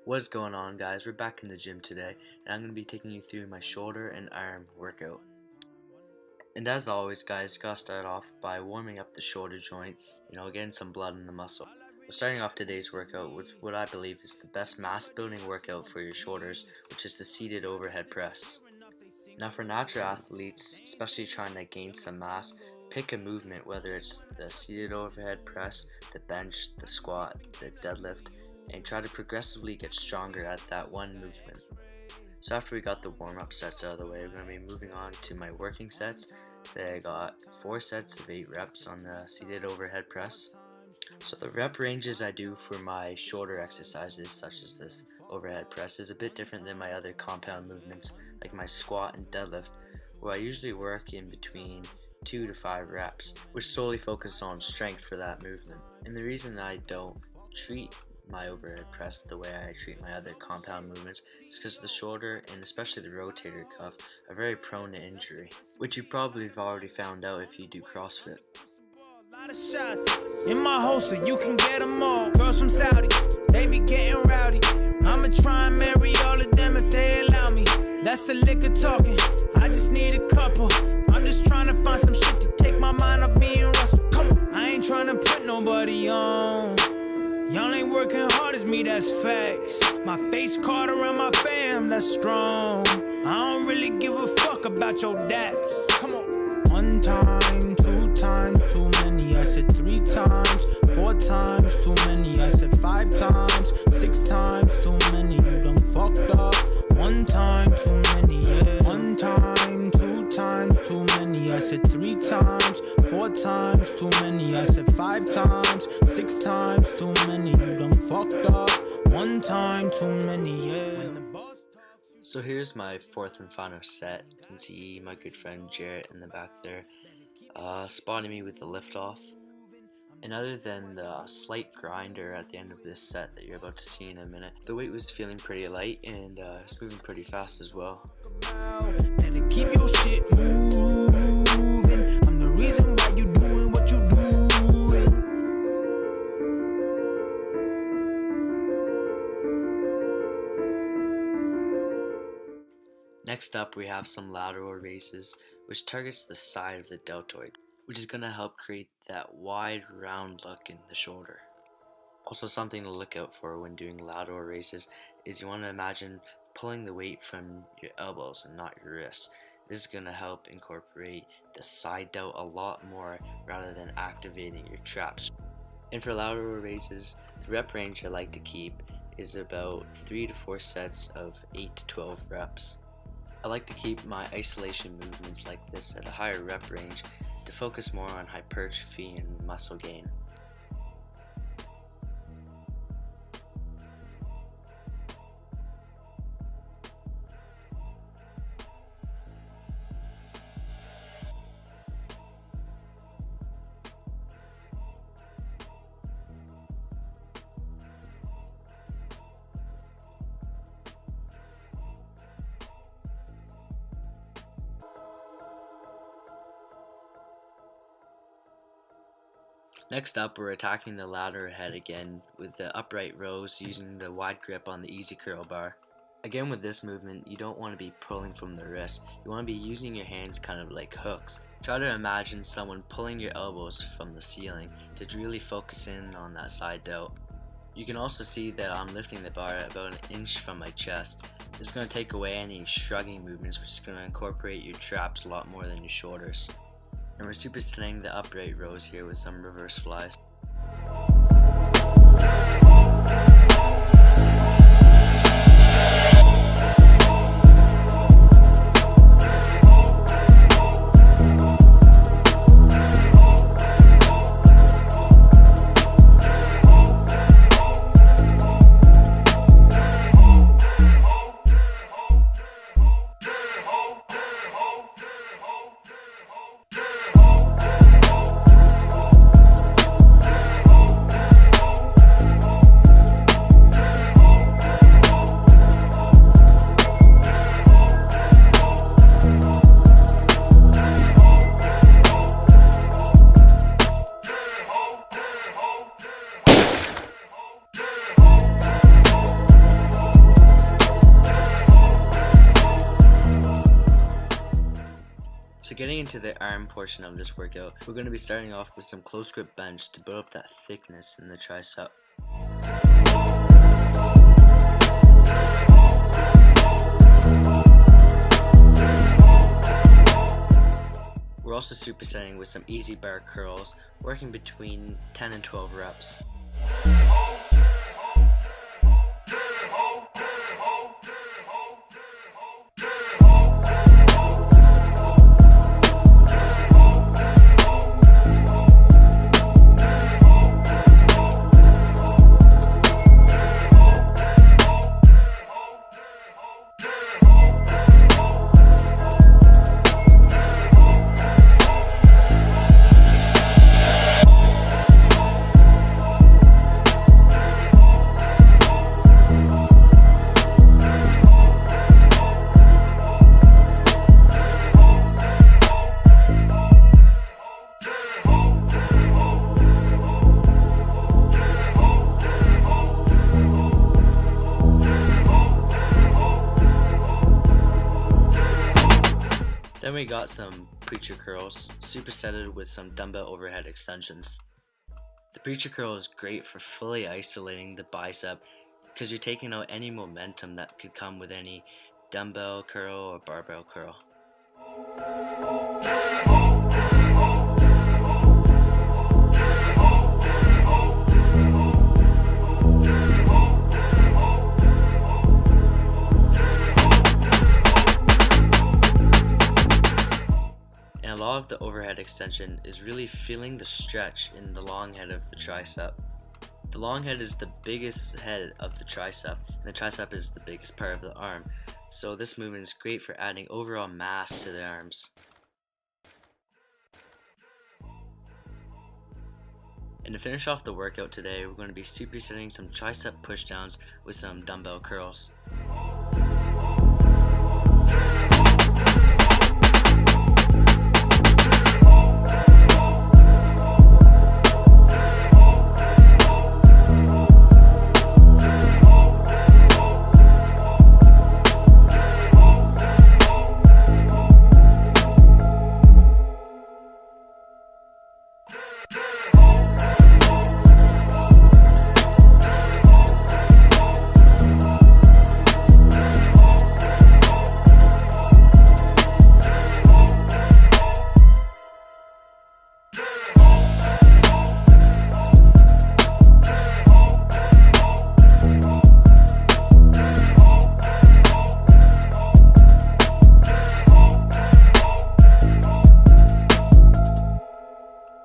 What's going on, guys? We're back in the gym today, and I'm going to be taking you through my shoulder and arm workout. And as always, guys, gotta start off by warming up the shoulder joint, getting some blood in the muscle. We're starting off today's workout with what I believe is the best mass building workout for your shoulders, which is the seated overhead press. Now for natural athletes, especially trying to gain some mass, pick a movement, whether it's the seated overhead press, the bench, the squat, the deadlift, and try to progressively get stronger at that one movement. So after we got the warm-up sets out of the way, we're going to be moving on to my working sets. Today I got 4 sets of 8 reps on the seated overhead press. So the rep ranges I do for my shoulder exercises, such as this overhead press, is a bit different than my other compound movements like my squat and deadlift, where I usually work in between 2 to 5 reps, which solely focuses on strength for that movement. And the reason I don't treat my overhead press the way I treat my other compound movements is because the shoulder and especially the rotator cuff are very prone to injury, which you probably have already found out if you do CrossFit. Lot of shots in my holster, you can get them all. Girls from Saudi, they be getting rowdy. I'ma try and marry all of them if they allow me. That's the liquor talking, I just need a couple. I'm just trying to find some shit to take my mind off being Russell. Come on, I ain't trying to put nobody on. Y'all ain't working hard as me, that's facts. My face card around my fam, that's strong. I don't really give a fuck about your daps. Come on. 1 time, 2 times, too many. I said 3 times, 4 times, too many. I said 5 times, 6 times, too many. You done fucked up. 1 time, too many, yeah. 1 time, 2 times, too many. I said 3 times, 4 times, too many. I said 5 times, 6 times, too many. You done fucked up. 1 time, too many, yeah. So here's my 4th and final set. You can see my good friend Jarrett in the back there, spotting me with the lift off. And other than the slight grinder at the end of this set that you're about to see in a minute, the weight was feeling pretty light and it's moving pretty fast as well. Better keep your shit moving. I'm the reason why you doing what you doing. Next up, we have some lateral raises, which targets the side of the deltoid, which is going to help create that wide round look in the shoulder. Also, something to look out for when doing lateral raises is you want to imagine pulling the weight from your elbows and not your wrists. This is going to help incorporate the side delt a lot more rather than activating your traps. And for lateral raises, the rep range I like to keep is about 3 to 4 sets of 8 to 12 reps. I like to keep my isolation movements like this at a higher rep range to focus more on hypertrophy and muscle gain. Next up, we're attacking the lateral head again with the upright rows using the wide grip on the easy curl bar. Again, with this movement, you don't want to be pulling from the wrist. You want to be using your hands kind of like hooks. Try to imagine someone pulling your elbows from the ceiling to really focus in on that side delt. You can also see that I'm lifting the bar about 1 inch from my chest. This is going to take away any shrugging movements, which is going to incorporate your traps a lot more than your shoulders. And we're supersetting the upright rows here with some reverse flies. getting into the arm portion of this workout, we're going to be starting off with some close grip bench to build up that thickness in the tricep. We're also supersetting with some easy bar curls, working between 10 and 12 reps. Then we got some preacher curls, supersetted with some dumbbell overhead extensions. The preacher curl is great for fully isolating the bicep because you're taking out any momentum that could come with any dumbbell curl or barbell curl. And a lot of the overhead extension is really feeling the stretch in the long head of the tricep. The long head is the biggest head of the tricep, and the tricep is the biggest part of the arm. So this movement is great for adding overall mass to the arms. And to finish off the workout today, we're going to be supersetting some tricep pushdowns with some dumbbell curls.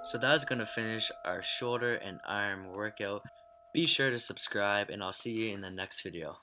So that's going to finish our shoulder and arm workout. Be sure to subscribe, and I'll see you in the next video.